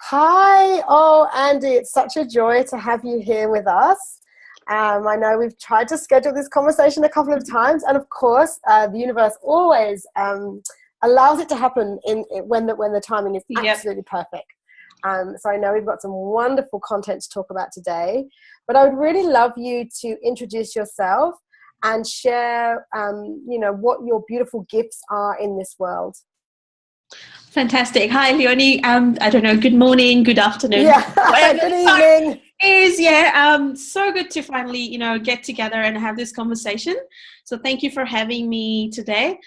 Hi. Oh, Andy, it's such a joy to have you here with us. I know we've tried to schedule this conversation a couple of times, and of course, the universe always allows it to happen when the timing is Yep. absolutely perfect. So I know we've got some wonderful content to talk about today, but I would really love you to introduce yourself and share, what your beautiful gifts are in this world. Fantastic. Hi, Leonie. I don't know. Good morning, good afternoon, Yeah. whatever Good the time evening. is. Yeah. So good to finally, get together and have this conversation. So thank you for having me today.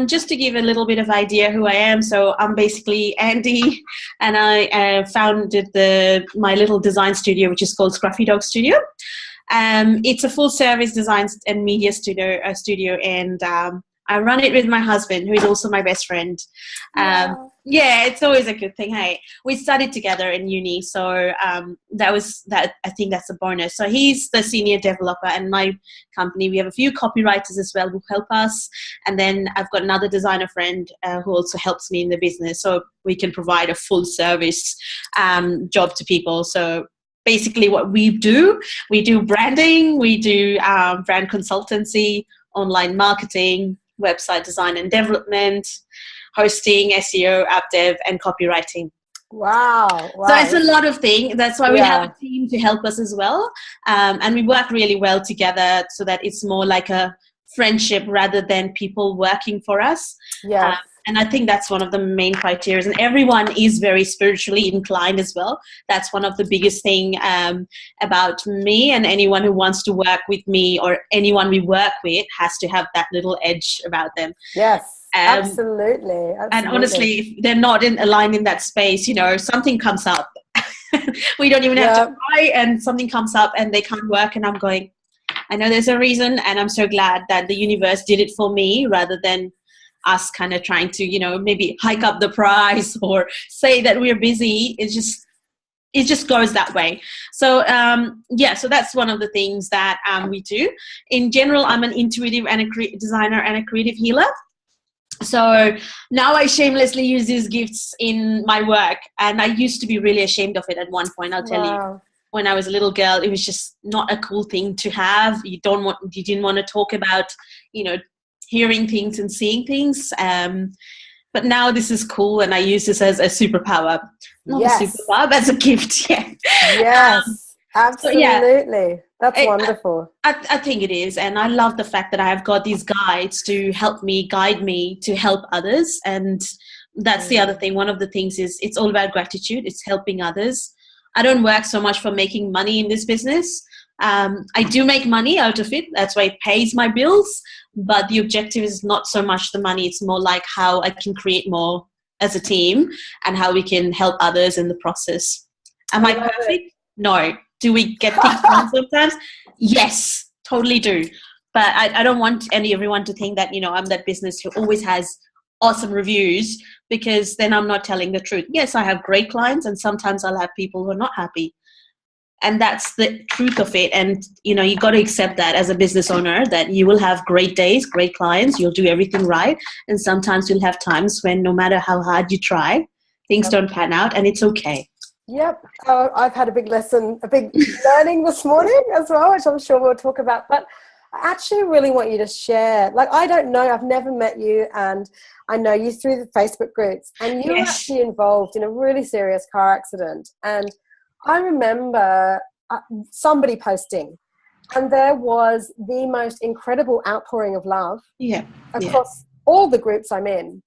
Just to give a little bit of idea who I am. So I'm basically Andie, and I founded my little design studio, which is called Scruffy Dog Studio. It's a full service design and media studio, and I run it with my husband, who is also my best friend. Yeah. Yeah, it's always a good thing. Hey, we studied together in uni, so that. I think that's a bonus. So he's the senior developer, and my company, we have a few copywriters as well who help us, and then I've got another designer friend who also helps me in the business, so we can provide a full service job to people. So basically, what we do branding, we do brand consultancy, online marketing, website design and development, hosting, SEO, app dev, and copywriting. Wow. So it's a lot of things. That's why we have a team to help us as well. And we work really well together so that it's more like a friendship rather than people working for us. Yeah. And I think that's one of the main criteria. And everyone is very spiritually inclined as well. That's one of the biggest thing about me, and anyone who wants to work with me or anyone we work with has to have that little edge about them. Yes, absolutely. And honestly, if they're not aligned in that space, something comes up. We don't even have to try, and something comes up and they can't work. And I'm going, I know there's a reason, and I'm so glad that the universe did it for me rather than us kind of trying to, maybe hike up the price or say that we're busy. It just goes that way. So, so that's one of the things that we do. In general, I'm an intuitive and a designer and a creative healer. So now I shamelessly use these gifts in my work, and I used to be really ashamed of it at one point, I'll tell you. When I was a little girl, it was just not a cool thing to have. You didn't want to talk about, hearing things and seeing things. But now this is cool, and I use this as a superpower. Not a superpower, but as a gift. Yeah. Yes, absolutely. That's wonderful. I think it is. And I love the fact that I have got these guides to help me, guide me to help others. And that's the other thing. One of the things is it's all about gratitude. It's helping others. I don't work so much for making money in this business. I do make money out of it. That's why it pays my bills. But the objective is not so much the money. It's more like how I can create more as a team and how we can help others in the process. Am I perfect? No. Do we get things wrong sometimes? Yes, totally do. But I don't want everyone to think that, I'm that business who always has awesome reviews, because then I'm not telling the truth. Yes, I have great clients, and sometimes I'll have people who are not happy. And that's the truth of it. And, you got to accept that as a business owner, that you will have great days, great clients, you'll do everything right. And sometimes you'll have times when no matter how hard you try, things don't pan out, and it's okay. Yep. I've had a big learning this morning as well, which I'm sure we'll talk about. But I actually really want you to share. Like, I don't know, I've never met you, and I know you through the Facebook groups, and you were actually involved in a really serious car accident. And I remember somebody posting, and there was the most incredible outpouring of love across all the groups I'm in.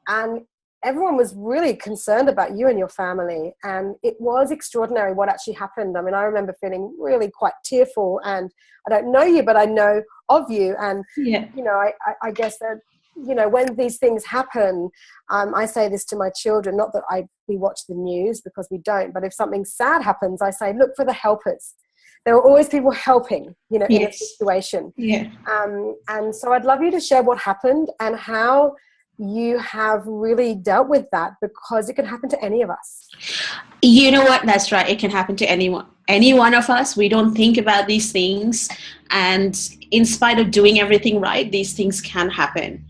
And everyone was really concerned about you and your family, and it was extraordinary what actually happened. I mean, I remember feeling really quite tearful, and I don't know you, but I know of you. And, I guess that, when these things happen, I say this to my children, not that we watch the news, because we don't, but if something sad happens, I say, look for the helpers. There are always people helping, in a situation. Yeah. And so I'd love you to share what happened and how you have really dealt with that, because it can happen to any of us. You know what? That's right. It can happen to anyone. Any one of us. We don't think about these things. And in spite of doing everything right, these things can happen.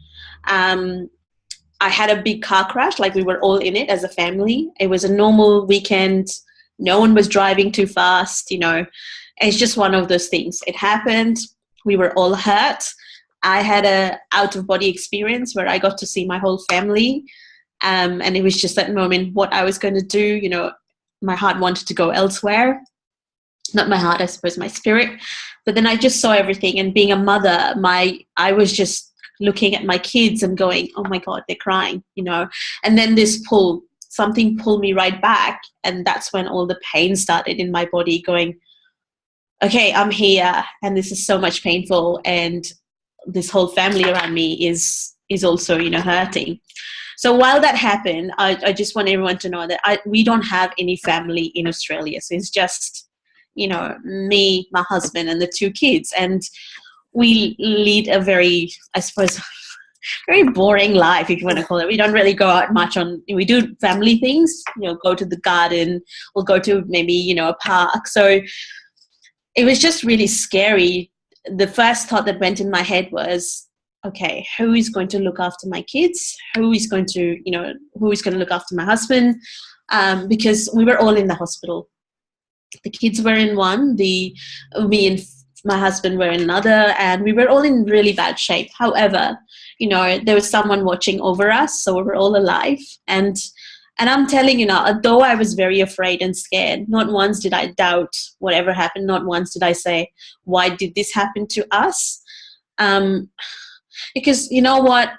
I had a big car crash. Like, we were all in it as a family. It was a normal weekend. No one was driving too fast, you know. It's just one of those things. It happened. We were all hurt. I had a out of body experience where I got to see my whole family. And it was just that moment, what I was going to do, you know, my heart wanted to go elsewhere. Not my heart, I suppose, my spirit. But then I just saw everything. And being a mother, I was just looking at my kids and going, oh my God, they're crying, you know. And then something pulled me right back. And that's when all the pain started in my body, going, okay, I'm here and this is so much painful. And this whole family around me is also, you know, hurting. So while that happened, I just want everyone to know that we don't have any family in Australia. So it's just, you know, me, my husband, and the 2 kids. And we lead a very, I suppose, very boring life, if you want to call it. We don't really go out much we do family things, you know, go to the garden, we'll go to maybe, you know, a park. So it was just really scary. The first thought that went in my head was, okay, who is going to look after my kids? Who is going to look after my husband? Because we were all in the hospital. The kids were in one, me and my husband were in another, and we were all in really bad shape. However, you know, there was someone watching over us, so we were all alive. And I'm telling you now, although I was very afraid and scared, not once did I doubt whatever happened. Not once did I say, why did this happen to us? Because you know what?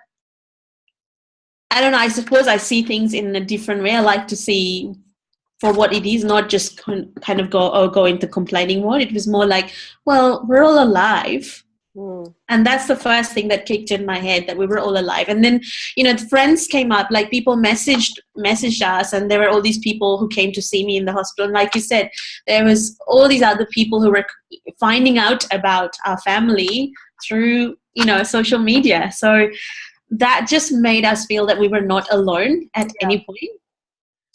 I don't know. I suppose I see things in a different way. I like to see for what it is, not just kind of go into complaining mode. It was more like, well, we're all alive. And that's the first thing that kicked in my head, that we were all alive. And then, you know, the friends came up, like people messaged us, and there were all these people who came to see me in the hospital. And like you said, there was all these other people who were finding out about our family through, you know, social media. So that just made us feel that we were not alone at any point.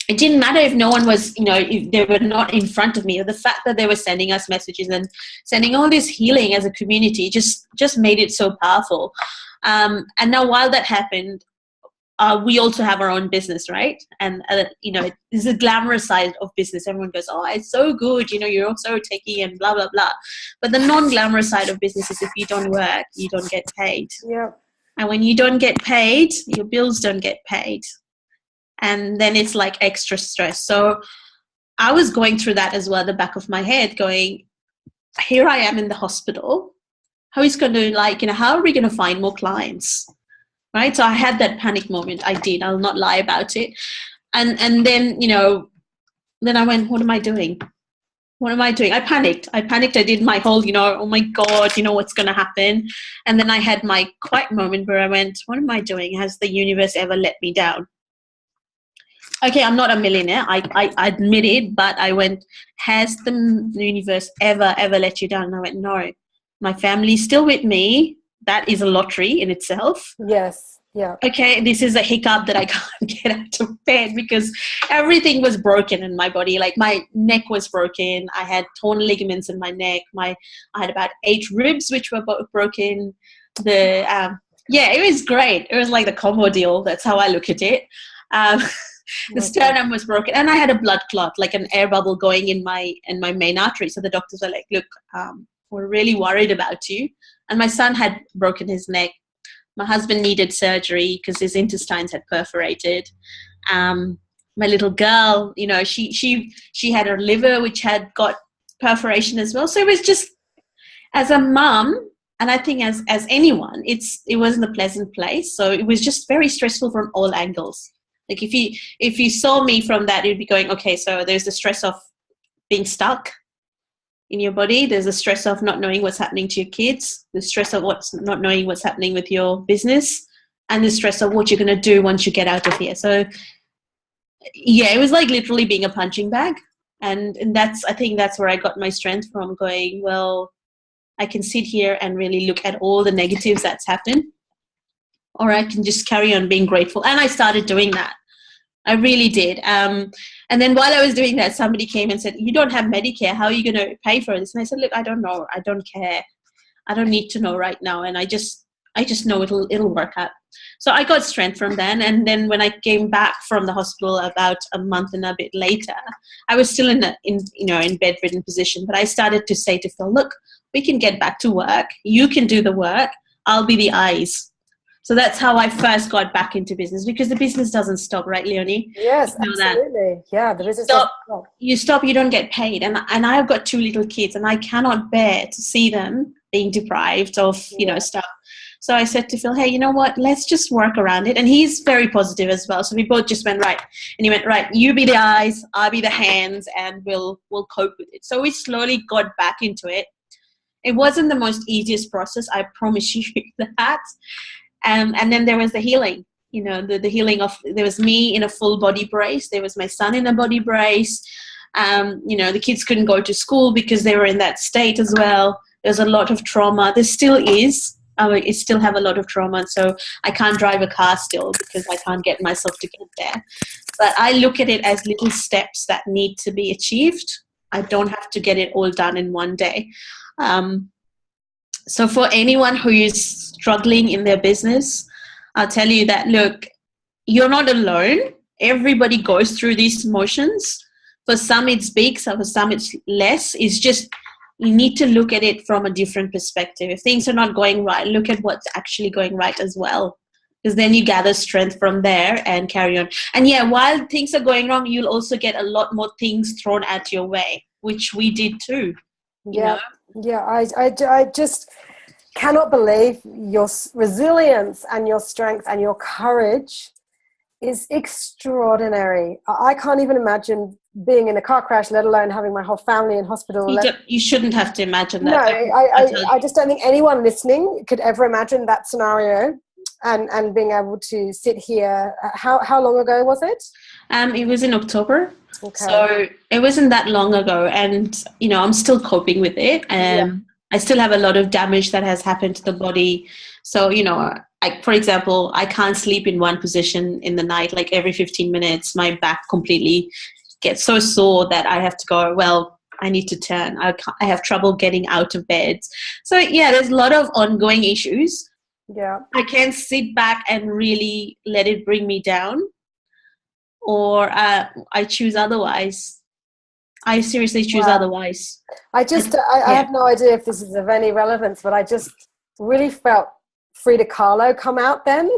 It didn't matter if no one was, you know, if they were not in front of me, or the fact that they were sending us messages and sending all this healing as a community just made it so powerful. And now while that happened, we also have our own business, right? And, you know, this is a glamorous side of business. Everyone goes, oh, it's so good, you know, you're so techie and blah, blah, blah. But the non-glamorous side of business is if you don't work, you don't get paid. Yeah. And when you don't get paid, your bills don't get paid. And then it's like extra stress. So I was going through that as well, the back of my head, going, here I am in the hospital. How is going to, like, you know, how are we going to find more clients? Right? So I had that panic moment. I did. I'll not lie about it. And then, you know, then I went, what am I doing? What am I doing? I panicked. I did my whole, you know, oh my God, you know, what's going to happen? And then I had my quiet moment where I went, what am I doing? Has the universe ever let me down? Okay, I'm not a millionaire, I admit it, but I went, has the universe ever let you down? And I went, no, my family's still with me. That is a lottery in itself. Yes, yeah. Okay, this is a hiccup that I can't get out of bed because everything was broken in my body. Like my neck was broken. I had torn ligaments in my neck. I had about 8 ribs, which were both broken. Yeah, it was great. It was like the combo deal. That's how I look at it. The sternum was broken, and I had a blood clot, like an air bubble going in my main artery. So the doctors were like, look, we're really worried about you. And my son had broken his neck. My husband needed surgery because his intestines had perforated. My little girl, you know, she had her liver, which had got perforation as well. So it was just, as a mum, and I think as anyone, it wasn't a pleasant place. So it was just very stressful from all angles. Like if you saw me from that, you'd be going, okay, so there's the stress of being stuck in your body. There's the stress of not knowing what's happening to your kids, the stress of not knowing what's happening with your business, and the stress of what you're going to do once you get out of here. So yeah, it was like literally being a punching bag. And I think that's where I got my strength from, going, well, I can sit here and really look at all the negatives that's happened, or I can just carry on being grateful. And I started doing that. I really did. And then while I was doing that, somebody came and said, you don't have Medicare. How are you going to pay for this? And I said, look, I don't know. I don't care. I don't need to know right now. And I just I just know it'll work out. So I got strength from then. And then when I came back from the hospital about a month and a bit later, I was still in bedridden position. But I started to say to Phil, look, we can get back to work. You can do the work. I'll be the eyes. So that's how I first got back into business, because the business doesn't stop, right, Leonie? Yes, You know absolutely. That. Yeah, the business stop. doesn't stop. You stop, you don't get paid. And I've got 2 little kids, and I cannot bear to see them being deprived of, stuff. So I said to Phil, hey, you know what? Let's just work around it. And he's very positive as well. So we both just went, right. And he went, right, you be the eyes, I'll be the hands, and we'll cope with it. So we slowly got back into it. It wasn't the most easiest process, I promise you that. And then there was the healing, the healing of, there was me in a full body brace. There was my son in a body brace. The kids couldn't go to school because they were in that state as well. There's a lot of trauma. There still is. I still have a lot of trauma. So I can't drive a car still because I can't get myself to get there. But I look at it as little steps that need to be achieved. I don't have to get it all done in one day. So for anyone who is struggling in their business, I'll tell you that, look, you're not alone. Everybody goes through these motions. For some it's big, so for some it's less. It's just, you need to look at it from a different perspective. If things are not going right, look at what's actually going right as well. Because then you gather strength from there and carry on. And yeah, while things are going wrong, you'll also get a lot more things thrown at your way, which we did too. Yeah. I just cannot believe your resilience and your strength and your courage is extraordinary. I can't even imagine being in a car crash, let alone having my whole family in hospital. You shouldn't have to imagine that. No, I just don't think anyone listening could ever imagine that scenario. And being able to sit here, how long ago was it? It was in October. Okay. So it wasn't that long ago, and I'm still coping with it. I still have a lot of damage that has happened to the body. So for example, I can't sleep in one position in the night. Like every 15 minutes, my back completely gets so sore that I have to go, well, I need to turn. I have trouble getting out of bed. So yeah, there's a lot of ongoing issues. Yeah, I can't sit back and really let it bring me down, or I choose otherwise. I seriously choose otherwise. I have no idea if this is of any relevance, but I just really felt Frida Kahlo come out then.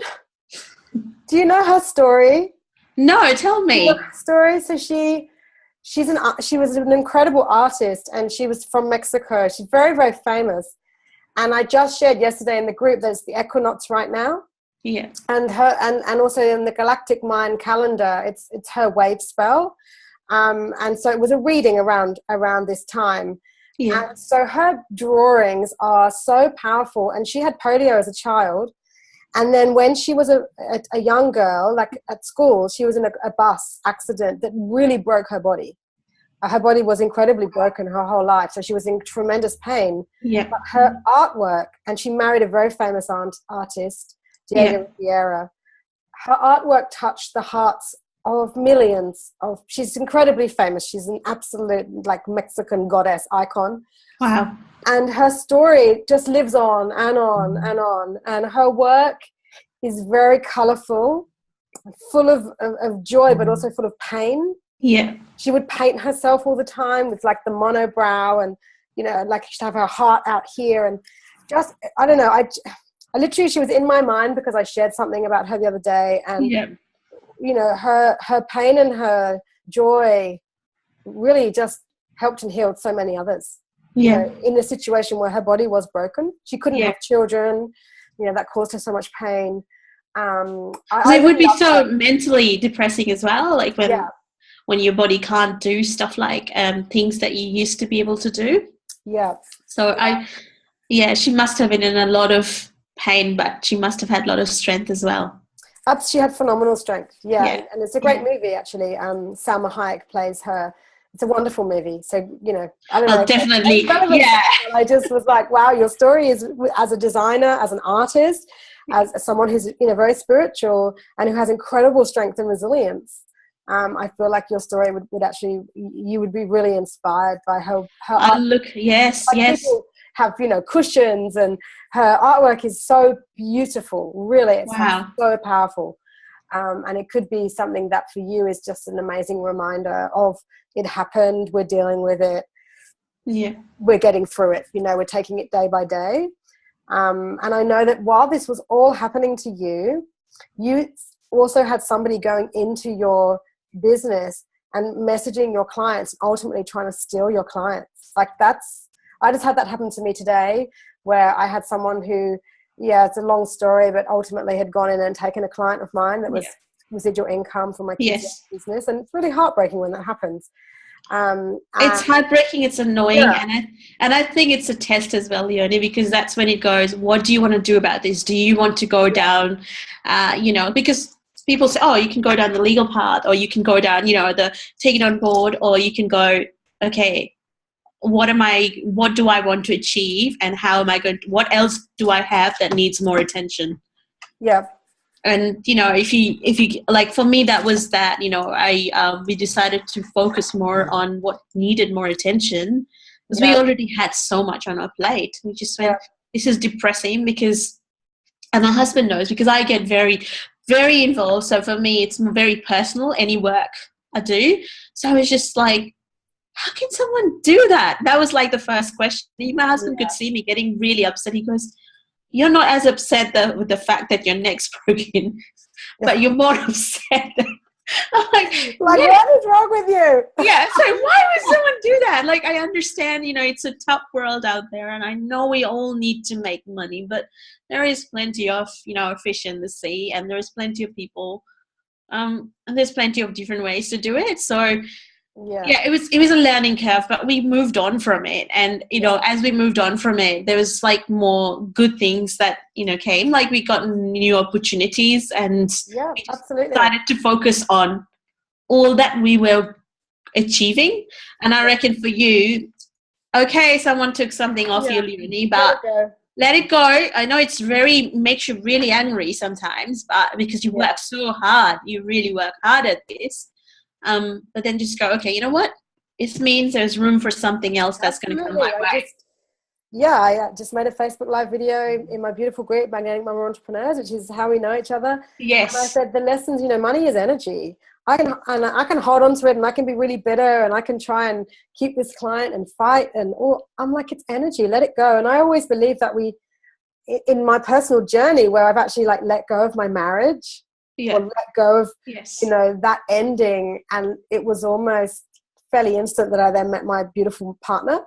Do you know her story? No, tell me. Her story. So she was an incredible artist, and she was from Mexico. She's very, very famous. And I just shared yesterday in the group there's the equinox right now. Yeah. And her and also in the Galactic Mind calendar, it's her wave spell. And so it was a reading around this time. Yeah. And so her drawings are so powerful. And she had polio as a child. And then when she was a young girl, like at school, she was in a bus accident that really broke her body. Her body was incredibly broken her whole life. So she was in tremendous pain. Yeah. But her artwork, and she married a very famous artist, Diego Rivera. Her artwork touched the hearts of millions of, she's incredibly famous. She's an absolute Mexican goddess icon. Wow. And her story just lives on and on and on. And her work is very colorful, full of joy, but also full of pain. Yeah. She would paint herself all the time with the monobrow, and she'd have her heart out here, and just, I don't know, I literally, she was in my mind because I shared something about her the other day, and her pain and her joy really just helped and healed so many others. In a situation where her body was broken, she couldn't have children, that caused her so much pain. It would be so mentally depressing as well, when your body can't do stuff like things that you used to be able to do. Yeah. So she must have been in a lot of pain, but she must have had a lot of strength as well. She had phenomenal strength. Yeah. And it's a great movie, actually. Salma Hayek plays her. It's a wonderful movie. So, I don't know. Definitely. I just was like, wow, your story is, as a designer, as an artist, as someone who's, very spiritual and who has incredible strength and resilience. I feel like your story would actually, you would be really inspired by her art. Look, yes. have, cushions, and her artwork is so beautiful. Really, it's so powerful. And it could be something that for you is just an amazing reminder of it happened, we're dealing with it. Yeah. We're getting through it. We're taking it day by day. And I know that while this was all happening to you, you also had somebody going into your business and messaging your clients, ultimately trying to steal your clients. Like I just had that happen to me today, where I had someone who, it's a long story, but ultimately had gone in and taken a client of mine that was residual income from my kids' business. And it's really heartbreaking when that happens. It's heartbreaking, it's annoying, and I think it's a test as well, Leonie, because that's when it goes, what do you want to do about this? Do you want to go down, because people say, oh, you can go down the legal path, or you can go down, the take it on board, or you can go, okay, what do I want to achieve, and how am I what else do I have that needs more attention? Yeah. And if you like, for me, that was that, we decided to focus more on what needed more attention, because we already had so much on our plate. We just went, this is depressing, and my husband knows, because I get very, very involved. So for me, it's very personal, any work I do. So I was just like, how can someone do that? That was like the first question. My husband could see me getting really upset. He goes, you're not as upset with the fact that your neck's broken, but you're more upset. I'm like, what is wrong with you? Yeah, so why would someone do that? Like, I understand, it's a tough world out there, and I know we all need to make money, but there is plenty of, fish in the sea, and there's plenty of people, and there's plenty of different ways to do it. So it was a learning curve, but we moved on from it. And, as we moved on from it, there was like more good things that, came, like we got new opportunities, and we decided to focus on all that we were achieving. And I reckon for you, okay, someone took something off you, Leonie, but let it go. I know it's makes you really angry sometimes, but because you work so hard, you really work hard at this. But then just go, okay, you know what? It means there's room for something else that's going to come my way. I just made a Facebook Live video in my beautiful group, Magnetic Mama Entrepreneurs, which is how we know each other. Yes. And I said the lessons, money is energy. I can hold on to it, and I can be really bitter, and I can try and keep this client and fight, and I'm like, it's energy, let it go. And I always believe that in my personal journey, where I've actually let go of my marriage, or let go of that ending, and it was almost fairly instant that I then met my beautiful partner.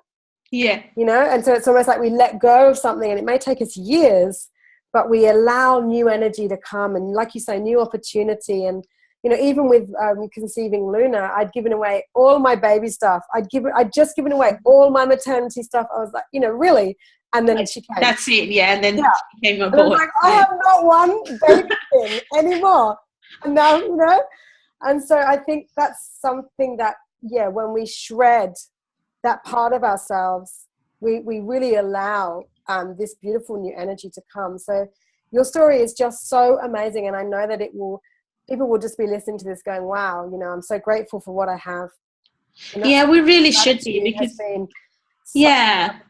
And so it's almost like we let go of something, and it may take us years, but we allow new energy to come, and like you say, new opportunity. And even with conceiving Luna, I'd given away all my baby stuff. I'd just given away all my maternity stuff. I was like, really. And then she came. That's it, and then she came aboard. And I was like, I have not one baby thing anymore. And now, and so I think that's something that, when we shred that part of ourselves, we really allow this beautiful new energy to come. So your story is just so amazing, and I know that people will just be listening to this going, wow, I'm so grateful for what I have. We really should be, because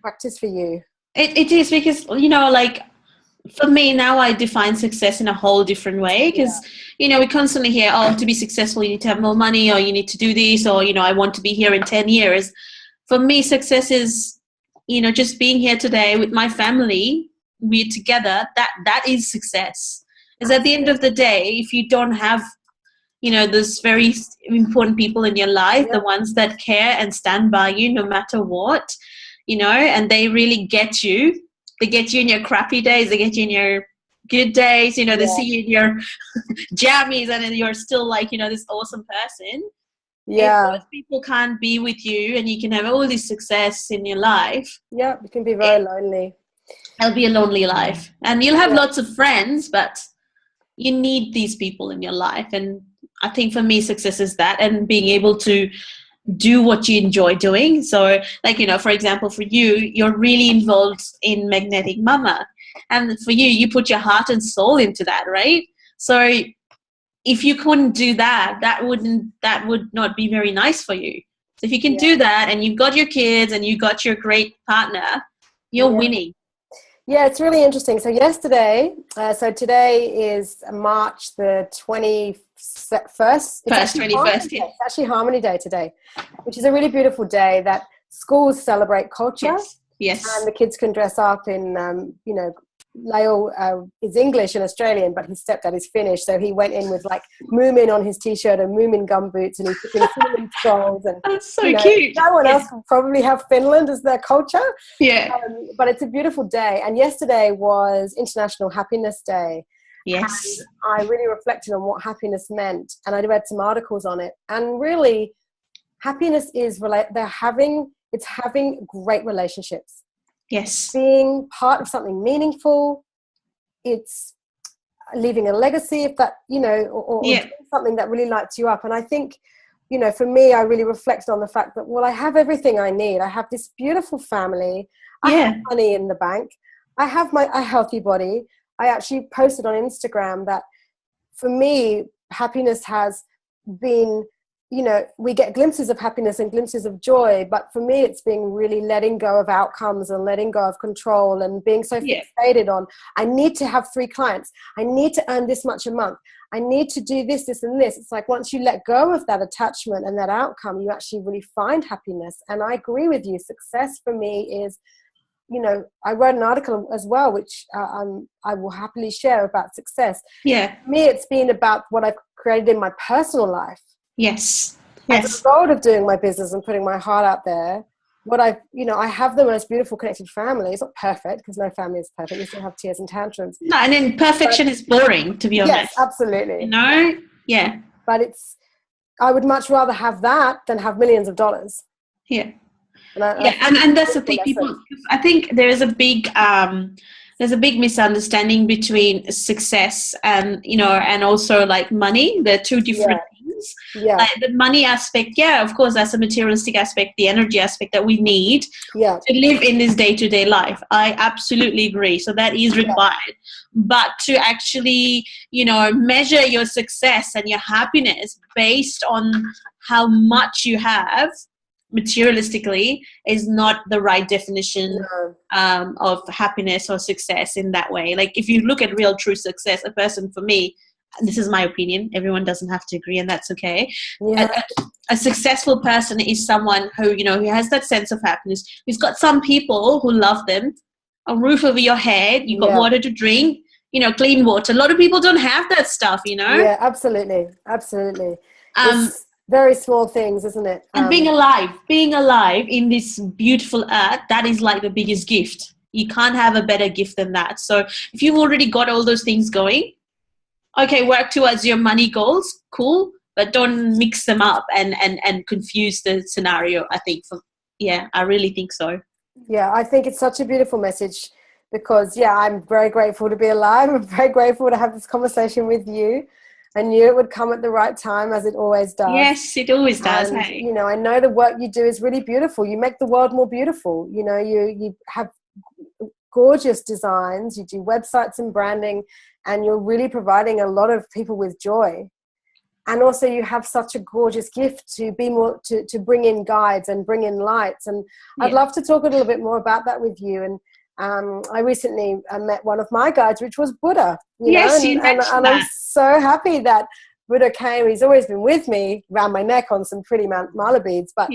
practice for you. It is, because for me now, I define success in a whole different way, because we constantly hear, to be successful you need to have more money, or you need to do this, or I want to be here in 10 years. For me, success is just being here today with my family, we're together. That is success. Is at the end of the day, if you don't have those very important people in your life, the ones that care and stand by you no matter what, and they really get you. They get you in your crappy days. They get you in your good days. They see you in your jammies, and then you're still this awesome person. If those people can't be with you, and you can have all this success in your life, it can be very lonely. It'll be a lonely life, and you'll have lots of friends, but you need these people in your life. And I think for me, success is that, and being able to do what you enjoy doing. So for example, for you, you're really involved in Magnetic Mama, and for you put your heart and soul into that, right? So if you couldn't do that, that would not be very nice for you. So if you can do that, and you've got your kids, and you got your great partner, You're winning. Yeah, it's really interesting. So today is March the 21st. It's First actually 21st. It's actually Harmony Day today, which is a really beautiful day that schools celebrate culture. Yes. And the kids can dress up in, Lael is English and Australian, but his stepdad is Finnish. So he went in with like Moomin on his T-shirt and Moomin gumboots, and he took in cinnamon scrolls. And that's so cute. No one else will probably have Finland as their culture. Yeah. But it's a beautiful day. And yesterday was International Happiness Day. Yes. And I really reflected on what happiness meant. And I read some articles on it. And really, happiness is having great relationships. Yes. Being part of something meaningful. It's leaving a legacy, if that, or doing something that really lights you up. And I think, for me, I really reflected on the fact that, well, I have everything I need. I have this beautiful family. I have money in the bank. I have a healthy body. I actually posted on Instagram that for me, happiness has been, we get glimpses of happiness and glimpses of joy, but for me, it's being really letting go of outcomes and letting go of control and being so fixated on, I need to have 3 clients. I need to earn this much a month. I need to do this, this, and this. It's like once you let go of that attachment and that outcome, you actually really find happiness. And I agree with you. Success for me is, I wrote an article as well, which I will happily share about success. Yeah. For me, it's been about what I've created in my personal life. Yes. As a result of doing my business and putting my heart out there, I have the most beautiful connected family. It's not perfect because no family is perfect. You still have tears and tantrums. No, and then perfection is boring, to be honest. Yes, absolutely. Yeah. But I would much rather have that than have millions of dollars. Yeah. And that's the thing. I think there's a big misunderstanding between success and and also like money. They're two different things. Yeah. Like the money aspect, of course, that's a materialistic aspect, the energy aspect that we need to live in this day-to-day life. I absolutely agree. So that is required. But to actually, measure your success and your happiness based on how much you have materialistically is not the right definition of happiness or success in that way. Like if you look at real true success, a person, for me, this is my opinion, everyone doesn't have to agree, and that's okay. A successful person is someone who who has that sense of happiness, who's got some people who love them, a roof over your head, you've got water to drink, clean water. A lot of people don't have that stuff. Yeah, absolutely. It's very small things, isn't it? And being alive in this beautiful earth, that is like the biggest gift. You can't have a better gift than that. So if you've already got all those things going, okay, work towards your money goals, cool, but don't mix them up and confuse the scenario. I think I really think so. Yeah, I think it's such a beautiful message because I'm very grateful to be alive. I'm very grateful to have this conversation with you. I knew it would come at the right time, as it always does. Yes, it always does. And, I know the work you do is really beautiful. You make the world more beautiful. You have gorgeous designs. You do websites and branding, and you're really providing a lot of people with joy. And also you have such a gorgeous gift to be more, to bring in guides and bring in lights. And I'd love to talk a little bit more about that with you. And I recently met one of my guides, which was Buddha. And I'm so happy that Buddha came. He's always been with me around my neck on some pretty mala beads, but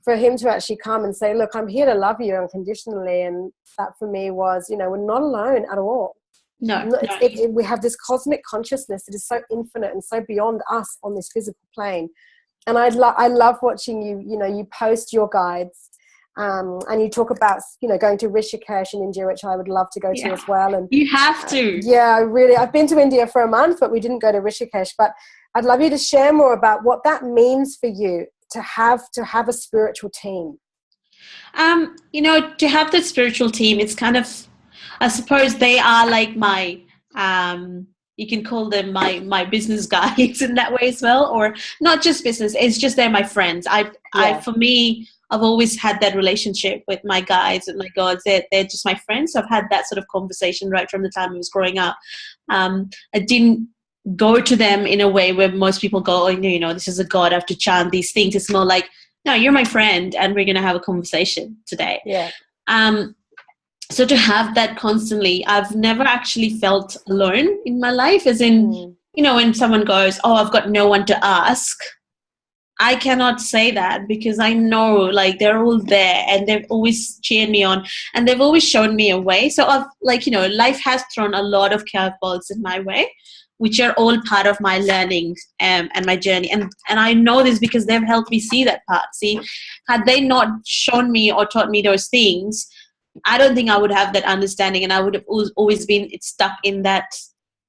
for him to actually come and say, look, I'm here to love you unconditionally. And that for me was, we're not alone at all. No. We have this cosmic consciousness that is so infinite and so beyond us on this physical plane. And I love watching you, you post your guides. And you talk about, going to Rishikesh in India, which I would love to go to as well. And you have to. I've been to India for a month, but we didn't go to Rishikesh. But I'd love you to share more about what that means for you to have a spiritual team. To have that spiritual team, it's kind of, I suppose they are like my, you can call them my business guides in that way as well, or not just business. It's just they're my friends. For me, I've always had that relationship with my guides and my gods. They're just my friends. So I've had that sort of conversation right from the time I was growing up. I didn't go to them in a way where most people go, this is a god, I have to chant these things. It's more like, no, you're my friend and we're going to have a conversation today. Yeah. so to have that constantly, I've never actually felt alone in my life, as in, when someone goes, oh, I've got no one to ask, I cannot say that, because I know, like, they're all there and they've always cheered me on and they've always shown me a way. So I've, like, life has thrown a lot of curveballs in my way, which are all part of my learning and my journey. And I know this because they've helped me see that part. See, had they not shown me or taught me those things, I don't think I would have that understanding, and I would have always been stuck in that,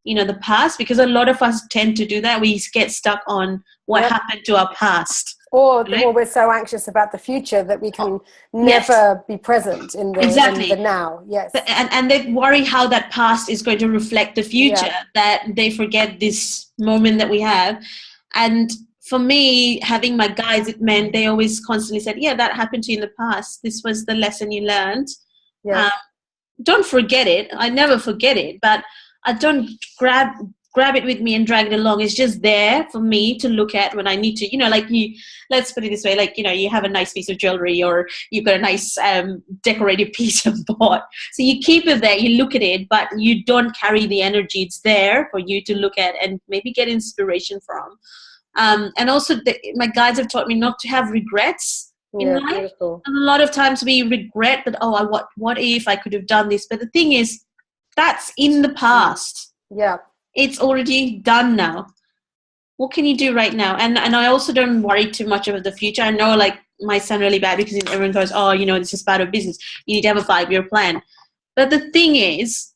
the past, because a lot of us tend to do that. We get stuck on what happened to our past. Or right? we're so anxious about the future that we can never be present in the now. Yes. And they worry how that past is going to reflect the future, that they forget this moment that we have. And for me, having my guides, it meant they always constantly said, yeah, that happened to you in the past. This was the lesson you learned. Yeah. Don't forget it. I never forget it, but I don't grab it with me and drag it along. It's just there for me to look at when I need to, let's put it this way, like, you have a nice piece of jewelry, or you've got a nice decorative piece of board. So you keep it there, you look at it, but you don't carry the energy. It's there for you to look at and maybe get inspiration from. And also my guides have taught me not to have regrets in life. Beautiful. And a lot of times we regret that, what if I could have done this? But the thing is, that's in the past. Yeah. It's already done now. What can you do right now? And I also don't worry too much about the future. I know, like, might sound really bad because everyone goes, this is part of business. You need to have a 5-year plan. But the thing is,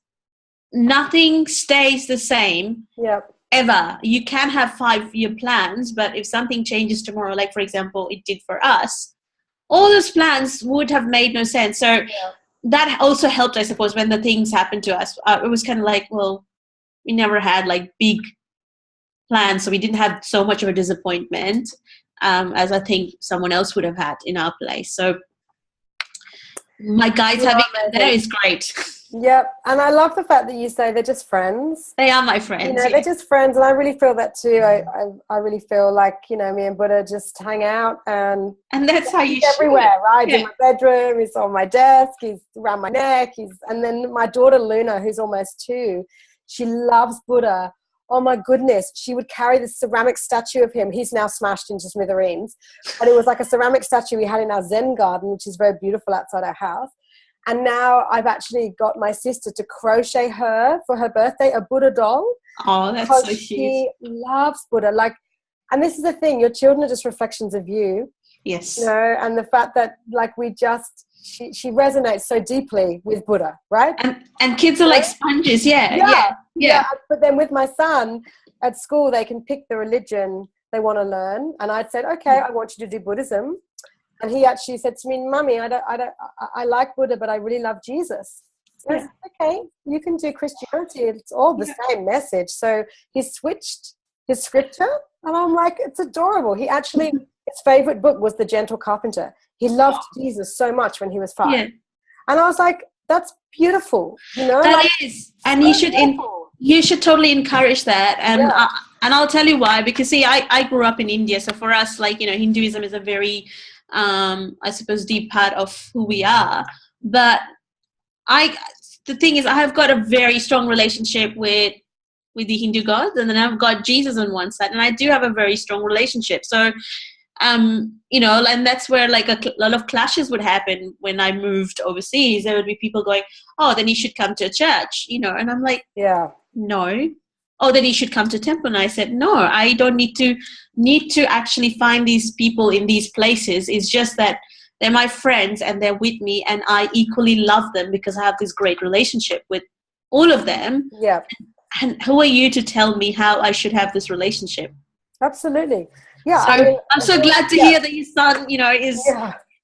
nothing stays the same ever. You can have 5-year plans, but if something changes tomorrow, like, for example, it did for us, all those plans would have made no sense. So that also helped, I suppose, when the things happened to us. It was kind of like, well, we never had, like, big plans, so we didn't have so much of a disappointment as I think someone else would have had in our place. So my guides having that there is great. Yep. And I love the fact that you say they're just friends. They are my friends. They're just friends, and I really feel that too. I really feel like, me and Buddha just hang out, and that's how you everywhere, right? In my bedroom, he's on my desk, he's around my neck, and then my daughter Luna, who's almost 2, she loves Buddha. Oh my goodness, she would carry this ceramic statue of him. He's now smashed into smithereens, but it was like a ceramic statue we had in our Zen garden, which is very beautiful outside our house. And now I've actually got my sister to crochet her, for her birthday, a Buddha doll. Oh, that's so cute. She loves Buddha. And this is the thing, your children are just reflections of you. Yes. And the fact that, like, she resonates so deeply with Buddha, right? And kids are like sponges, yeah. But then with my son at school, they can pick the religion they want to learn. And I'd said, okay, I want you to do Buddhism. And he actually said to me, Mummy, I like Buddha, but I really love Jesus. So I said, okay, you can do Christianity. It's all the same message. So he switched his scripture, and I'm like, it's adorable. He actually, his favorite book was The Gentle Carpenter. He loved Jesus so much when he was 5. Yeah. And I was like, that's beautiful. That is. And you should totally encourage that. And and I'll tell you why. Because, see, I grew up in India. So for us, like, Hinduism is a very, I suppose, deep part of who we are. But the thing is, I have got a very strong relationship with the Hindu gods, and then I've got Jesus on one side, and I do have a very strong relationship. So, and that's where, like, a lot of clashes would happen when I moved overseas. There would be people going, oh, then you should come to a church, and I'm like, no. Oh, then you should come to temple. And I said, no, I don't need to actually find these people in these places. It's just that they're my friends and they're with me, and I equally love them because I have this great relationship with all of them. Yeah. And who are you to tell me how I should have this relationship? Absolutely. Yeah. So I'm so glad to hear that your son, is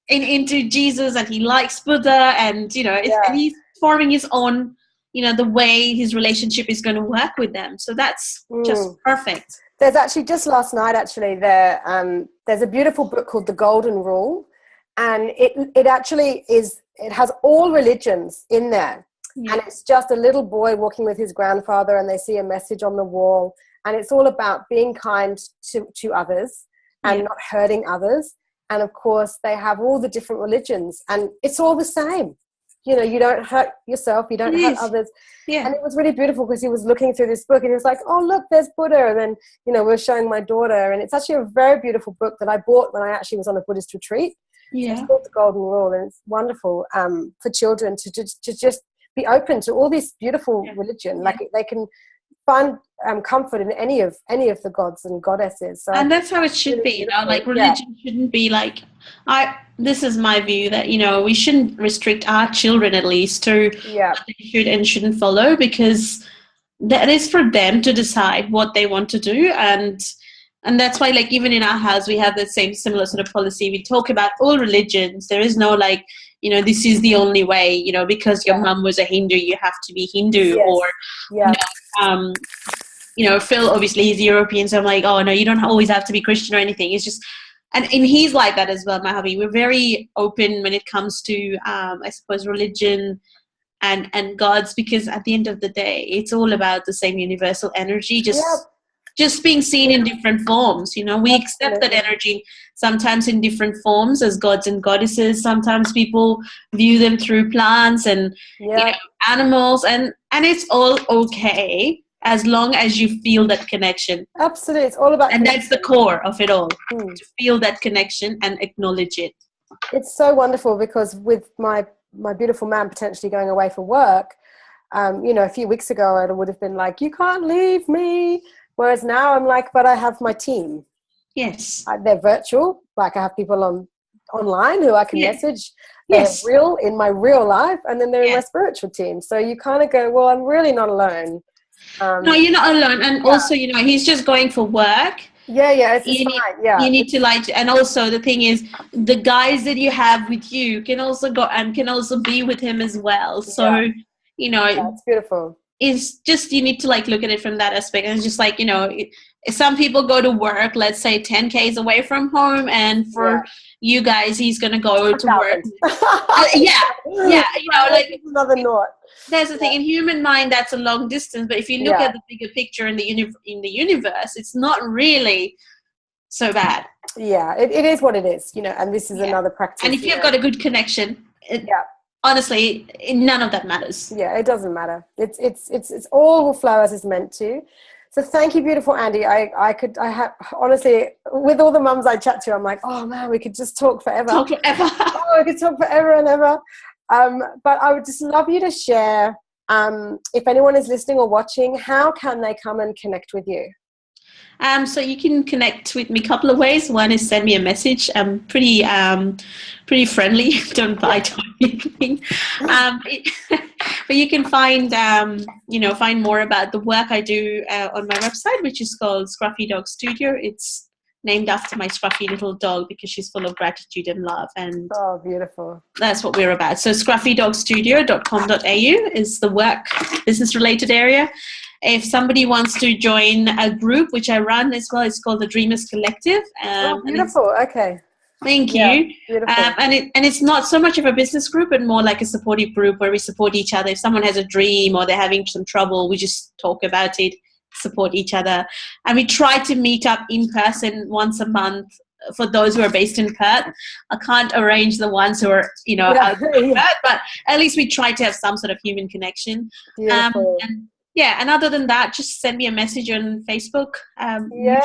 into Jesus, and he likes Buddha, and, and he's forming his own, the way his relationship is going to work with them. So that's just perfect. There's actually, just last night, there's a beautiful book called The Golden Rule. And it actually it has all religions in there. Yeah. And it's just a little boy walking with his grandfather, and they see a message on the wall. And it's all about being kind to others and not hurting others. And of course, they have all the different religions, and it's all the same. you don't hurt yourself, you don't hurt others. Yeah. And it was really beautiful because he was looking through this book and he was like, oh, look, there's Buddha. And then, we're showing my daughter, and it's actually a very beautiful book that I bought when I actually was on a Buddhist retreat. Yeah. So it's called The Golden Rule, and it's wonderful for children to just be open to all this beautiful religion. Like they can find comfort in any of the gods and goddesses. So and that's how it should be, like religion shouldn't be like, this is my view that, we shouldn't restrict our children at least to what they should and shouldn't follow, because that is for them to decide what they want to do. And that's why, like, even in our house, we have the similar sort of policy. We talk about all religions. There is no like, this is the only way, because your mum was a Hindu, you have to be Hindu, or, Phil, obviously he's European, so I'm like, oh no, you don't always have to be Christian or anything. It's just, and he's like that as well, my hubby. We're very open when it comes to, I suppose, religion and gods, because at the end of the day, it's all about the same universal energy, just being seen in different forms. We accept that energy sometimes in different forms as gods and goddesses. Sometimes people view them through plants and animals, and it's all okay as long as you feel that connection. Absolutely, it's all about connection. That's the core of it all, to feel that connection and acknowledge it. It's so wonderful, because with my beautiful man potentially going away for work, a few weeks ago I would have been like, you can't leave me. Whereas now I'm like, but I have my team. Yes. They're virtual. Like I have people online who I can message. They're real in my real life, and then they're in my spiritual team. So you kind of go, well, I'm really not alone. No, you're not alone. And also, he's just going for work. It's fine. You need to and also the thing is, the guys that you have with you can also go and can also be with him as well. So, it's beautiful. It's just, you need to like look at it from that aspect. And it's just like, some people go to work, let's say 10 Ks away from home, and for you guys, he's going to go to work. Like another knot. There's the thing, in human mind, that's a long distance. But if you look at the bigger picture in the universe, it's not really so bad. Yeah, it is what it is, and this is another practice. And if you've got a good connection, honestly, none of that matters. Yeah, it doesn't matter. It's all will flow as it's meant to. So thank you, beautiful Andie. I honestly, with all the mums I chat to, I'm like, oh man, we could just talk forever. We could talk forever and ever. But I would just love you to share, if anyone is listening or watching, how can they come and connect with you? So you can connect with me a couple of ways. One is send me a message. I'm pretty friendly. Don't bite on anything. But you can find more about the work I do on my website, which is called Scruffy Dog Studio. It's named after my scruffy little dog because she's full of gratitude and love. And oh, beautiful. That's what we're about. So scruffydogstudio.com.au is the work business-related area. If somebody wants to join a group, which I run as well, it's called the Dreamers Collective. Beautiful. Okay. Thank you. Yeah, beautiful. And it's not so much of a business group, but more like a supportive group where we support each other. If someone has a dream or they're having some trouble, we just talk about it, support each other. And we try to meet up in person once a month for those who are based in Perth. I can't arrange the ones who are, out in Perth, but at least we try to have some sort of human connection. Beautiful. And other than that, just send me a message on Facebook. Thank you.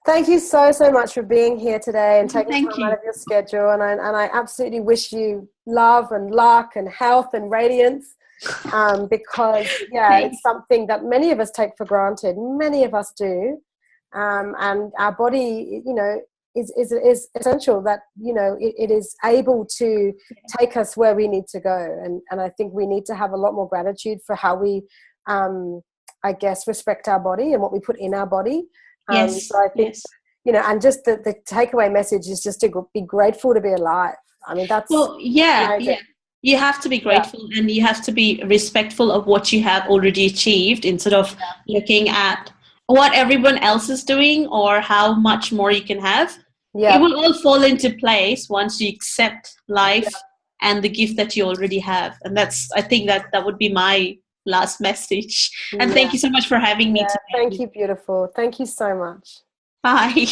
Thank you so much for being here today and taking time out of your schedule. And I absolutely wish you love and luck and health and radiance, because it's something that many of us take for granted. Many of us do, and our body, is essential. That it is able to take us where we need to go, and I think we need to have a lot more gratitude for how we, I guess, respect our body and what we put in our body. So I think and just the takeaway message is just to be grateful to be alive. I mean, that's you have to be grateful, and you have to be respectful of what you have already achieved instead of looking at what everyone else is doing or how much more you can have. It will all fall into place once you accept life and the gift that you already have. And I think that would be my last message. And thank you so much for having me today. Thank you, beautiful. Thank you so much. Bye.